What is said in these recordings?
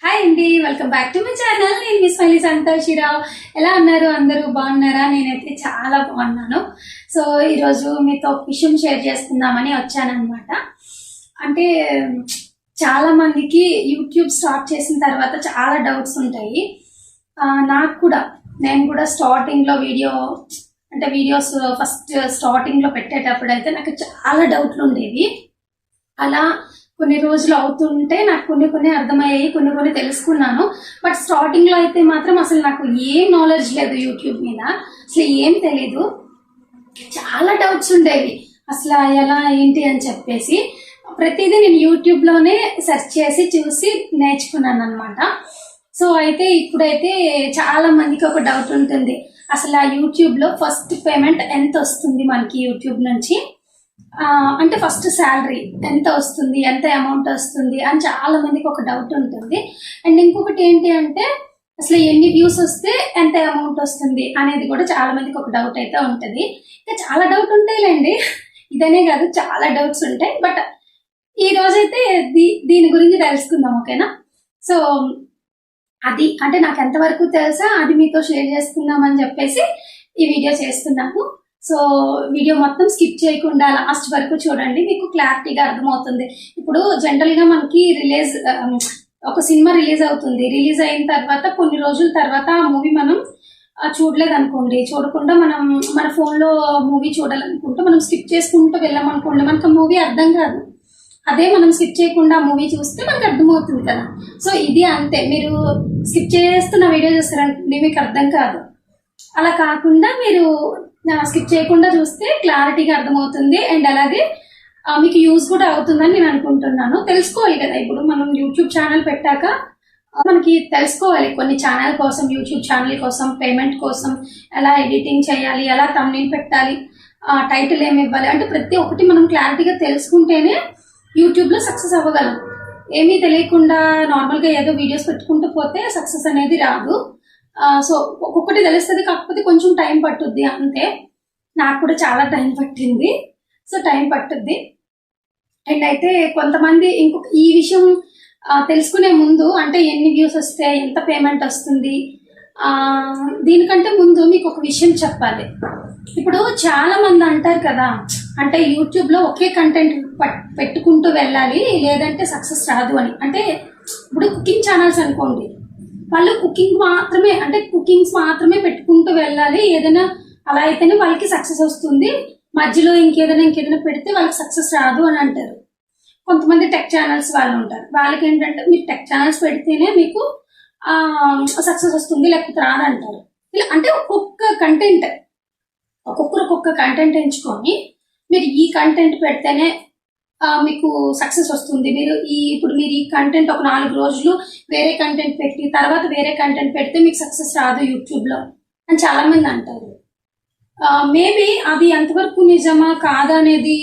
Hi అండి, welcome back to my channel. నేను మీ smiley సంతోషిరావు. ఎలా ఉన్నారు? అందరూ బాగున్నారా? నేనైతే చాలా బాగున్నాను. సో ఈరోజు మీతో విషయం షేర్ చేసుకుందామని వచ్చానమాట. అంటే చాలా మందికి యూట్యూబ్ స్టార్ట్ చేసిన తర్వాత చాలా డౌట్స్ ఉంటాయి. నాకు కూడా, నేను కూడా స్టార్టింగ్లో వీడియోస్ ఫస్ట్ స్టార్టింగ్లో పెట్టేటప్పుడు అయితే నాకు చాలా డౌట్లు ఉండేవి. అలా కొన్ని రోజులు అవుతుంటే నాకు కొన్ని అర్థమయ్యాయి, కొన్ని తెలుసుకున్నాను. బట్ స్టార్టింగ్లో అయితే మాత్రం అసలు నాకు ఏం నాలెడ్జ్ లేదు యూట్యూబ్ మీద, అసలు ఏం తెలీదు. చాలా డౌట్స్ ఉండేవి అసలు ఎలా ఏంటి అని చెప్పేసి. ప్రతిదీ నేను యూట్యూబ్లోనే సెర్చ్ చేసి చూసి నేర్చుకున్నాను అనమాట. సో అయితే ఇప్పుడైతే చాలా మందికి ఒక డౌట్ ఉంటుంది, అసలు ఆ యూట్యూబ్లో ఫస్ట్ పేమెంట్ ఎంత వస్తుంది మనకి యూట్యూబ్ నుంచి, అంటే ఫస్ట్ శాలరీ ఎంత వస్తుంది, ఎంత అమౌంట్ వస్తుంది అని చాలా మందికి ఒక డౌట్ ఉంటుంది. అండ్ ఇంకొకటి ఏంటి అంటే అసలు ఎన్ని వ్యూస్ వస్తే ఎంత అమౌంట్ వస్తుంది అనేది కూడా చాలా మందికి ఒక డౌట్ అయితే ఉంటుంది. ఇంకా చాలా డౌట్ ఉంటాయిలేండి, ఇదనే కాదు చాలా డౌట్స్ ఉంటాయి. బట్ ఈ రోజైతే దీని గురించి తెలుసుకుందాం, ఓకేనా? సో అది అంటే నాకు ఎంతవరకు తెలుసా అది మీతో షేర్ చేసుకుందామని చెప్పేసి ఈ వీడియో చేస్తున్నాము. సో వీడియో మొత్తం స్కిప్ చేయకుండా లాస్ట్ వరకు చూడండి, మీకు క్లారిటీగా అర్థమవుతుంది. ఇప్పుడు జనరల్గా మనకి ఒక సినిమా రిలీజ్ అవుతుంది. రిలీజ్ అయిన తర్వాత కొన్ని రోజుల తర్వాత ఆ మూవీ మనం చూడలేదు అనుకోండి, చూడకుండా మనం మన ఫోన్లో మూవీ చూడాలనుకుంటే మనం స్కిప్ చేసుకుంటూ వెళ్ళామనుకోండి, మనకు ఆ మూవీ అర్థం కాదు. అదే మనం స్కిప్ చేయకుండా మూవీ చూస్తే మనకు అర్థమవుతుంది కదా. సో ఇది అంతే, మీరు స్కిప్ చేస్తున్న వీడియో చూస్తారంటే మీకు అర్థం కాదు. అలా కాకుండా మీరు స్కిప్ చేయకుండా చూస్తే క్లారిటీగా అర్థమవుతుంది. అండ్ అలాగే మీకు యూజ్ కూడా అవుతుందని నేను అనుకుంటున్నాను. తెలుసుకోవాలి కదా, ఇప్పుడు మనం యూట్యూబ్ ఛానల్ పెట్టాక మనకి తెలుసుకోవాలి కొన్ని ఛానల్ కోసం, యూట్యూబ్ ఛానల్ కోసం, పేమెంట్ కోసం ఎలా ఎడిటింగ్ చేయాలి, ఎలా థంబ్నెయిల్ పెట్టాలి, టైటిల్ ఏమి ఇవ్వాలి, అంటే ప్రతి ఒక్కటి మనం క్లారిటీగా తెలుసుకుంటేనే యూట్యూబ్లో సక్సెస్ అవ్వగలం. ఏమీ తెలియకుండా నార్మల్గా ఏదో వీడియోస్ పెట్టుకుంటూ పోతే సక్సెస్ అనేది రాదు. సో ఒక్కొక్కటి తెలుస్తుంది, కాకపోతే కొంచెం టైం పట్టుద్ది అంతే. నాకు కూడా చాలా టైం పట్టింది. సో టైం పట్టుద్ది. అండ్ అయితే కొంతమంది ఇంకొక ఈ విషయం తెలుసుకునే ముందు, అంటే ఎన్ని వ్యూస్ వస్తే ఎంత పేమెంట్ వస్తుంది, దీనికంటే ముందు మీకు ఒక విషయం చెప్పాలి. ఇప్పుడు చాలా మంది అంటారు కదా, అంటే యూట్యూబ్లో ఒకే కంటెంట్ పెట్టుకుంటూ వెళ్ళాలి లేదంటే సక్సెస్ రాదు అని. అంటే ఇప్పుడు కుకింగ్ ఛానల్స్ అనుకోండి, వాళ్ళు కుకింగ్స్ మాత్రమే పెట్టుకుంటూ వెళ్ళాలి, ఏదైనా అలా అయితేనే వాళ్ళకి సక్సెస్ వస్తుంది, మధ్యలో ఇంకేదైనా పెడితే వాళ్ళకి సక్సెస్ రాదు అని అంటారు. కొంతమంది టెక్ ఛానల్స్ వాళ్ళు ఉంటారు, వాళ్ళకి ఏంటంటే మీరు టెక్ ఛానల్స్ పెడితేనే మీకు సక్సెస్ వస్తుంది లేకపోతే రాదంటారు. ఇలా అంటే ఒక్కొక్క కంటెంట్ ఎంచుకొని మీరు ఈ కంటెంట్ పెడితేనే మీకు సక్సెస్ వస్తుంది, ఇప్పుడు మీరు ఈ కంటెంట్ ఒక 4 రోజులు వేరే కంటెంట్ పెట్టి తర్వాత వేరే కంటెంట్ పెడితే మీకు సక్సెస్ రాదు యూట్యూబ్లో అని చాలా మంది అంటారు. మేబీ అది ఎంతవరకు నిజమా కాదా అనేది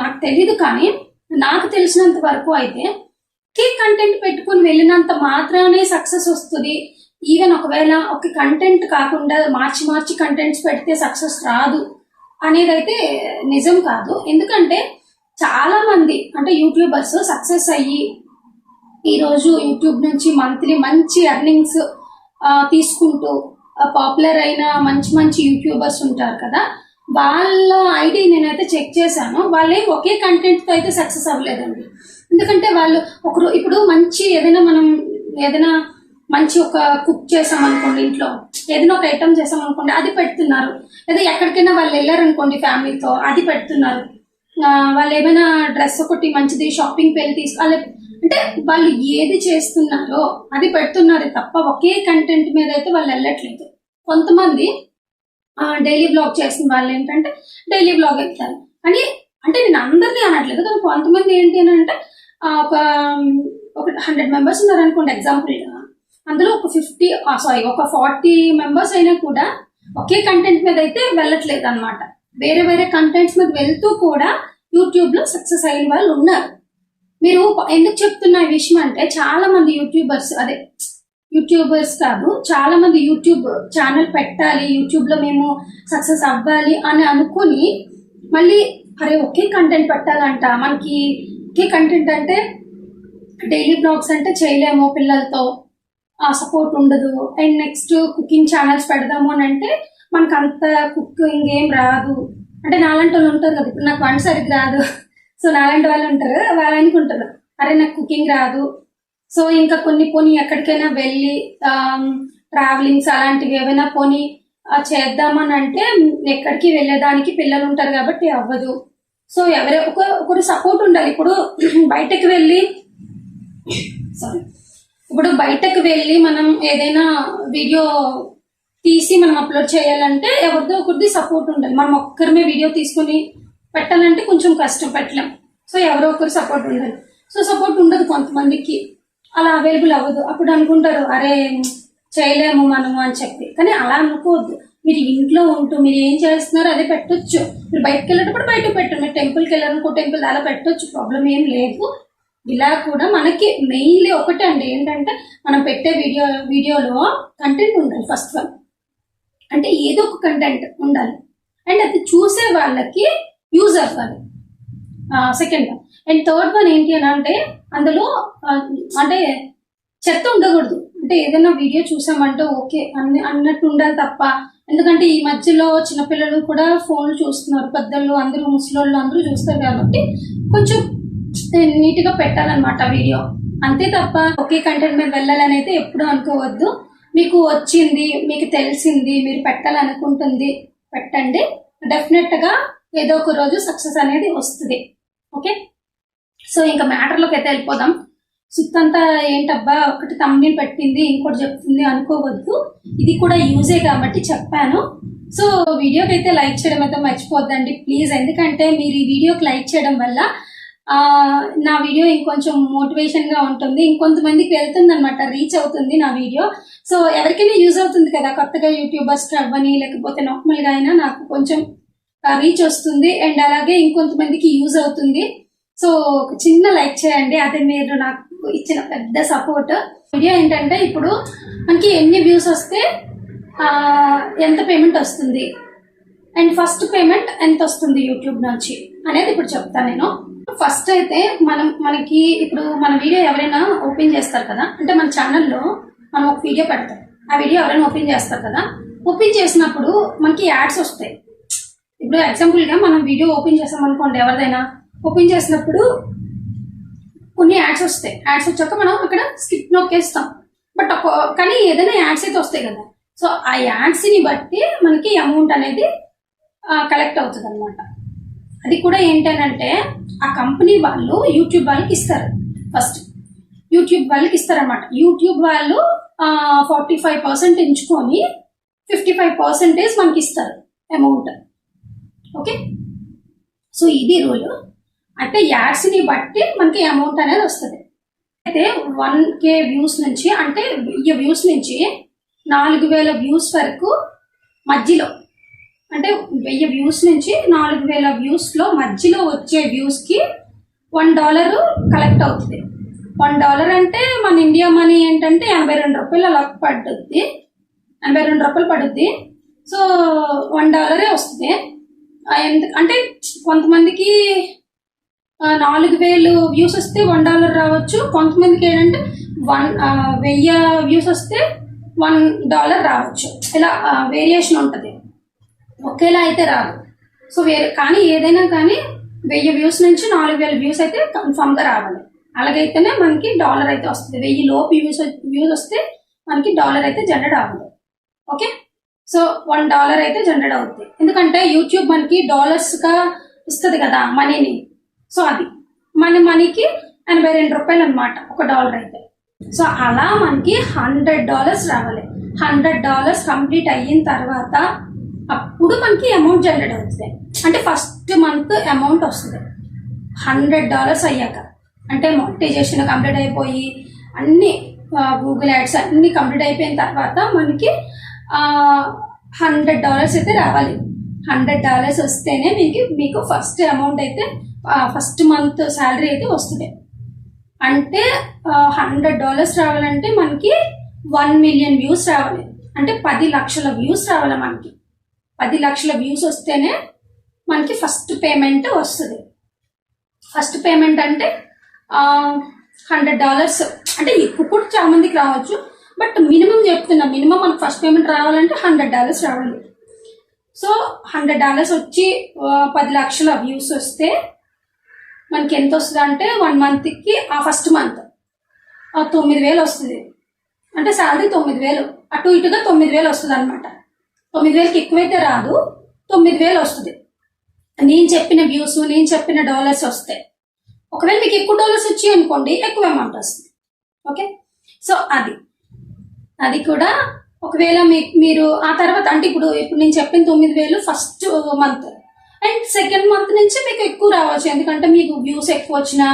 నాకు తెలీదు, కానీ నాకు తెలిసినంత వరకు అయితే కంటెంట్ పెట్టుకుని వెళ్ళినంత మాత్రానే సక్సెస్ వస్తుంది. ఈవెన్ ఒకవేళ ఒక కంటెంట్ కాకుండా మార్చి కంటెంట్స్ పెడితే సక్సెస్ రాదు అనేది అయితే నిజం కాదు. ఎందుకంటే చాలా మంది అంటే యూట్యూబర్స్ సక్సెస్ అయ్యి ఈరోజు యూట్యూబ్ నుంచి మంత్లీ మంచి ఎర్నింగ్స్ తీసుకుంటూ పాపులర్ అయిన మంచి యూట్యూబర్స్ ఉంటారు కదా, వాళ్ళ ఐడి నేనైతే చెక్ చేశాను. వాళ్ళేం ఒకే కంటెంట్తో అయితే సక్సెస్ అవ్వలేదండి. ఎందుకంటే వాళ్ళు ఇప్పుడు ఏదైనా మంచి ఒక కుక్ చేసామనుకోండి, ఇంట్లో ఏదైనా ఒక ఐటమ్ చేసామనుకోండి అది పెడుతున్నారు, లేదా ఎక్కడికైనా వాళ్ళు వెళ్ళారనుకోండి ఫ్యామిలీతో అది పెడుతున్నారు. వాళ్ళు ఏమైనా డ్రెస్ ఒకటి మంచిది షాపింగ్కి వెళ్ళి అంటే వాళ్ళు ఏది చేస్తున్నారో అది పెడుతున్నారు తప్ప ఒకే కంటెంట్ మీద అయితే వాళ్ళు వెళ్ళట్లేదు. కొంతమంది డైలీ బ్లాగ్ చేసిన వాళ్ళు ఏంటంటే డైలీ బ్లాగ్ వెళ్తారు, కానీ అంటే నేను అందరినీ అనట్లేదు, కానీ కొంతమంది ఏంటి అని అంటే ఒక 100 మెంబర్స్ ఉన్నారు అనుకోండి ఎగ్జాంపుల్గా, అందులో ఒక 40 మెంబర్స్ అయినా కూడా ఒకే కంటెంట్ మీద అయితే వెళ్ళట్లేదు అనమాట. వేరే కంటెంట్స్ మీద వెళ్తూ కూడా యూట్యూబ్లో సక్సెస్ అయిన వాళ్ళు ఉన్నారు. మీరు ఎందుకు చెప్తున్న విషయం అంటే చాలా మంది యూట్యూబర్స్ కాదు, చాలా మంది యూట్యూబ్ ఛానల్ పెట్టాలి, యూట్యూబ్లో మేము సక్సెస్ అవ్వాలి అని అనుకుని మళ్ళీ ఒకే కంటెంట్ పెట్టాలంట. మనకి ఒకే కంటెంట్ అంటే డైలీ బ్లాగ్స్ అంటే చేయలేము పిల్లలతో, సపోర్ట్ ఉండదు. అండ్ నెక్స్ట్ కుకింగ్ ఛానల్స్ పెడదాము అని అంటే మనకు అంత కుకింగ్ ఏం రాదు. అంటే నాలాంటి వాళ్ళు ఉంటారు కదా, ఇప్పుడు నాకు వంట సరిగ్గా రాదు. సో నాలాంటి వాళ్ళు ఉంటారు, వాళ్ళు అనుకుంటారు అరే నాకు కుకింగ్ రాదు. సో ఇంకా పోనీ ఎక్కడికైనా వెళ్ళి ట్రావెలింగ్స్ అలాంటివి ఏమైనా పోనీ చేద్దామని అంటే ఎక్కడికి వెళ్ళేదానికి పిల్లలు ఉంటారు కాబట్టి అవ్వదు. సో ఒకరు సపోర్ట్ ఉండాలి. ఇప్పుడు బయటకు వెళ్ళి మనం ఏదైనా వీడియో తీసి మనం అప్లోడ్ చేయాలంటే ఎవరిదో ఒకరిది సపోర్ట్ ఉండాలి. మనం ఒక్కరిమే వీడియో తీసుకుని పెట్టాలంటే కొంచెం కష్టం, పెట్టలేం. సో ఎవరో ఒకరు సపోర్ట్ ఉండాలి. సో సపోర్ట్ ఉండదు కొంతమందికి, అలా అవైలబుల్ అవ్వదు. అప్పుడు అనుకుంటారు అరే చేయలేము మనము అని చెప్పి. కానీ అలా అనుకోవద్దు. మీరు ఇంట్లో ఉంటూ మీరు ఏం చేస్తున్నారో అదే పెట్టొచ్చు. మీరు బయటకు వెళ్ళేటప్పుడు బయట పెట్టండి, మీరు టెంపుల్కి వెళ్ళారనుకో టెంపుల్ అలా పెట్టొచ్చు, ప్రాబ్లం ఏం లేదు. ఇలా కూడా మనకి మెయిన్లీ ఒకటే అండి ఏంటంటే మనం పెట్టే వీడియోలో కంటెంట్ ఉండాలి. ఫస్ట్ వన్ అంటే ఏదో ఒక కంటెంట్ ఉండాలి, అండ్ అది చూసే వాళ్ళకి యూజ్ అవ్వాలి. Second one and third one ఏంటి అని అంటే అందులో అంటే చెత్త ఉండకూడదు. అంటే ఏదైనా వీడియో చూసామంటే ఓకే అన్నట్టు ఉండాలి తప్ప. ఎందుకంటే ఈ మధ్యలో చిన్నపిల్లలు కూడా ఫోన్లు చూస్తున్నారు, పెద్దలు అందరూ ముసలోళ్ళు అందరూ చూస్తారు కాబట్టి కొంచెం నీట్గా పెట్టాలన్నమాట వీడియో, అంతే తప్ప ఒకే కంటెంట్ మీద వెళ్ళాలని అయితే ఎప్పుడూ అనుకోవద్దు. మీకు వచ్చింది, మీకు తెలిసింది, మీరు పెట్టాలనుకుంటుంది పెట్టండి. డెఫినెట్గా ఏదో ఒక రోజు సక్సెస్ అనేది వస్తుంది. ఓకే, సో ఇంకా మ్యాటర్లోకి అయితే వెళ్ళిపోదాం. సుత్తంతా ఏంటబ్బా ఒకటి తమ్ముని పెట్టింది ఇంకోటి చెప్తుంది అనుకోవద్దు, ఇది కూడా యూజే కాబట్టి చెప్పాను. సో వీడియోకి అయితే లైక్ చేయడం అయితే మర్చిపోద్దండి ప్లీజ్. ఎందుకంటే మీరు ఈ వీడియోకి లైక్ చేయడం వల్ల నా వీడియో ఇంకొంచెం మోటివేషన్గా ఉంటుంది, ఇంకొంతమందికి వెళ్తుంది అనమాట, రీచ్ అవుతుంది నా వీడియో. సో ఎవరికైనా యూజ్ అవుతుంది కదా, కొత్తగా యూట్యూబర్స్ అవ్వని లేకపోతే నార్మల్గా అయినా నాకు కొంచెం రీచ్ వస్తుంది, అండ్ అలాగే ఇంకొంతమందికి యూజ్ అవుతుంది. సో ఒక చిన్న లైక్ చేయండి, అదే మీరు నాకు ఇచ్చిన పెద్ద సపోర్ట్. వీడియో ఏంటంటే ఇప్పుడు మనకి ఎన్ని వ్యూస్ వస్తే ఎంత పేమెంట్ వస్తుంది, అండ్ ఫస్ట్ పేమెంట్ ఎంత వస్తుంది యూట్యూబ్ నుంచి అనేది ఇప్పుడు చెప్తాను నేను. ఫస్ట్ అయితే మనకి ఇప్పుడు మన వీడియో ఎవరైనా ఓపెన్ చేస్తారు కదా, అంటే మన ఛానల్లో మనం ఒక వీడియో పెడతాం, ఆ వీడియో ఎవరైనా ఓపెన్ చేస్తారు కదా, ఓపెన్ చేసినప్పుడు మనకి యాడ్స్ వస్తాయి. ఇప్పుడు ఎగ్జాంపుల్గా మనం వీడియో ఓపెన్ చేసాం అనుకోండి, ఎవరిదైనా ఓపెన్ చేసినప్పుడు కొన్ని యాడ్స్ వస్తాయి. యాడ్స్ వచ్చాక మనం అక్కడ స్కిప్ నొక్కేస్తాం, బట్ కానీ ఏదైనా యాడ్స్ అయితే వస్తాయి కదా, సో ఆ యాడ్స్ని బట్టి మనకి అమౌంట్ అనేది కలెక్ట్ అవుతుంది అనమాట. అది కూడా ఏంటంటే ఆ కంపెనీ వాళ్ళు యూట్యూబ్ వాళ్ళకి ఇస్తారు, ఫస్ట్ యూట్యూబ్ వాళ్ళకి ఇస్తారనమాట. యూట్యూబ్ వాళ్ళు 45% ఎంచుకొని 55% మనకి ఇస్తారు అమౌంట్. ఓకే, సో ఇది రూల్. అంటే యాడ్స్ని బట్టి మనకి అమౌంట్ అనేది వస్తుంది. అయితే 1K వ్యూస్ నుంచి అంటే 1000 వ్యూస్ నుంచి 4000 వ్యూస్ వరకు మధ్యలో, అంటే 1000 వ్యూస్ నుంచి 4000 వ్యూస్లో మధ్యలో వచ్చే వ్యూస్కి $1 కలెక్ట్ అవుతుంది. $1 అంటే మన ఇండియా మనీ ఏంటంటే 82 రూపాయలు అలా పడుద్ది, 82 రూపాయలు పడుద్ది. సో $1 వస్తుంది. అంటే కొంతమందికి 4000 వ్యూస్ వస్తే $1 రావచ్చు, కొంతమందికి ఏంటంటే 1000 వ్యూస్ వస్తే $1 రావచ్చు. ఇలా వేరియేషన్ ఉంటుంది, ఒకేలా అయితే రాదు. సో కానీ ఏదైనా కానీ 1000 వ్యూస్ నుంచి 4000 వ్యూస్ అయితే కన్ఫామ్గా రావాలి. అలాగైతేనే మనకి $1 అయితే వస్తుంది. 1000 లోపు వ్యూస్ వస్తే మనకి $1 అయితే జనరేట్ అవ్వదు. ఓకే, సో $1 అయితే జనరేట్ అవుతుంది. ఎందుకంటే యూట్యూబ్ మనకి డాలర్స్గా ఇస్తుంది కదా మనీని. సో అది మనీకి 82 రూపాయలు అనమాట ఒక $1 అయితే. సో అలా మనకి $100 రావాలి. $100 కంప్లీట్ అయిన తర్వాత అప్పుడు మనకి అమౌంట్ జనరేట్ అవుతుంది. అంటే ఫస్ట్ మంత్ అమౌంట్ వస్తుంది $100 అయ్యాక. అంటే మానిటైజేషన్ కంప్లీట్ అయిపోయి అన్ని గూగుల్ యాడ్స్ అన్ని కంప్లీట్ అయిపోయిన తర్వాత మనకి $100 అయితే రావాలి. $100 వస్తేనే మీకు ఫస్ట్ అమౌంట్ అయితే ఫస్ట్ మంత్ శాలరీ అయితే వస్తుంది. అంటే $100 రావాలంటే మనకి 1 మిలియన్ వ్యూస్ రావాలి. అంటే 10 లక్షల వ్యూస్ రావాలి. మనకి 10 లక్షల వ్యూస్ వస్తేనే మనకి ఫస్ట్ పేమెంట్ వస్తుంది. ఫస్ట్ పేమెంట్ అంటే $100 అంటే ఎక్కువ కూడా చాలా మందికి రావచ్చు, బట్ మినిమం చెప్తున్నా, మినిమం మనకు ఫస్ట్ పేమెంట్ రావాలంటే $100 రావాలి. సో $100 వచ్చి 10 లక్షల వ్యూస్ వస్తే మనకి ఎంత వస్తుంది అంటే 1 మంత్కి ఆ ఫస్ట్ మంత్ 9,000 వస్తుంది. అంటే శాలరీ 9,000, అటు ఇటుగా 9,000 వస్తుంది అనమాట. 9,000కి ఎక్కువైతే రాదు, 9,000 వస్తుంది. నేను చెప్పిన వ్యూస్, నేను చెప్పిన డాలర్స్ వస్తాయి. ఒకవేళ మీకు ఎక్కువ డాలర్స్ వచ్చాయి అనుకోండి, ఎక్కువ అమౌంట్ వస్తుంది. ఓకే, సో అది కూడా ఒకవేళ మీరు ఆ తర్వాత అంటే ఇప్పుడు నేను చెప్పిన 9,000 first month, and second month నుంచి మీకు ఎక్కువ రావచ్చు. ఎందుకంటే మీకు వ్యూస్ ఎక్కువ వచ్చినా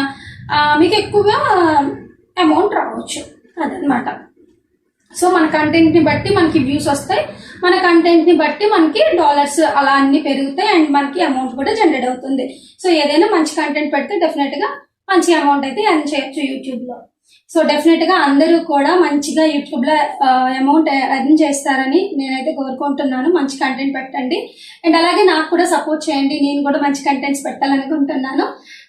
మీకు ఎక్కువగా అమౌంట్ రావచ్చు. అదనమాట. సో మన కంటెంట్ని బట్టి మనకి వ్యూస్ వస్తాయి, మన కంటెంట్ని బట్టి మనకి డాలర్స్ అలా అన్ని పెరుగుతాయి, అండ్ మనకి అమౌంట్ కూడా జనరేట్ అవుతుంది. సో ఏదైనా మంచి కంటెంట్ పెడితే డెఫినెట్గా మంచి అమౌంట్ అయితే ఎర్న్ చేయొచ్చు యూట్యూబ్లో. సో డెఫినెట్గా అందరూ కూడా మంచిగా యూట్యూబ్లో అమౌంట్ ఎర్న్ చేస్తారని నేనైతే కోరుకుంటున్నాను. మంచి కంటెంట్ పెట్టండి, అండ్ అలాగే నాకు కూడా సపోర్ట్ చేయండి. నేను కూడా మంచి కంటెంట్స్ పెట్టాలనుకుంటున్నాను.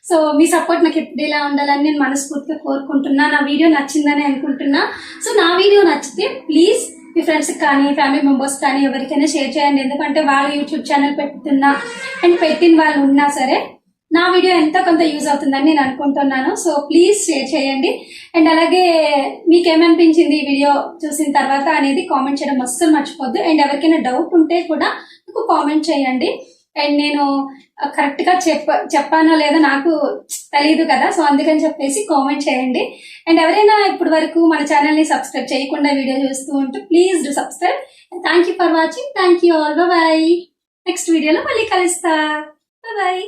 సో మీ సపోర్ట్ నాకు ఎప్పుడు ఇలా ఉండాలని నేను మనస్ఫూర్తిగా కోరుకుంటున్నా. నా వీడియో నచ్చిందని అనుకుంటున్నా. సో నా వీడియో నచ్చితే ప్లీజ్ మీ ఫ్రెండ్స్కి కానీ, ఫ్యామిలీ మెంబర్స్ కానీ ఎవరికైనా షేర్ చేయండి. ఎందుకంటే వాళ్ళు యూట్యూబ్ ఛానల్ పెడుతున్నా అండ్ పెట్టిన వాళ్ళు ఉన్నా సరే నా వీడియో ఎంత కొంత యూజ్ అవుతుందని నేను అనుకుంటున్నాను. సో ప్లీజ్ షేర్ చేయండి, అండ్ అలాగే మీకు ఏమనిపించింది ఈ వీడియో చూసిన తర్వాత అనేది కామెంట్ చేయడం అస్సలు మర్చిపోద్దు. అండ్ ఎవరికైనా డౌట్ ఉంటే కూడా నాకు కామెంట్ చేయండి. అండ్ నేను కరెక్ట్గా చెప్పానో లేదో నాకు తెలియదు కదా, సో అందుకని చెప్పేసి కామెంట్ చేయండి. అండ్ ఎవరైనా ఇప్పటి వరకు మన ఛానల్ని సబ్స్క్రైబ్ చేయకుండా వీడియో చూస్తూ ఉంటే please do subscribe. Thank you for watching. Thank you all. Bye. Next వీడియోలో మళ్ళీ కలుస్తా. బాయ్.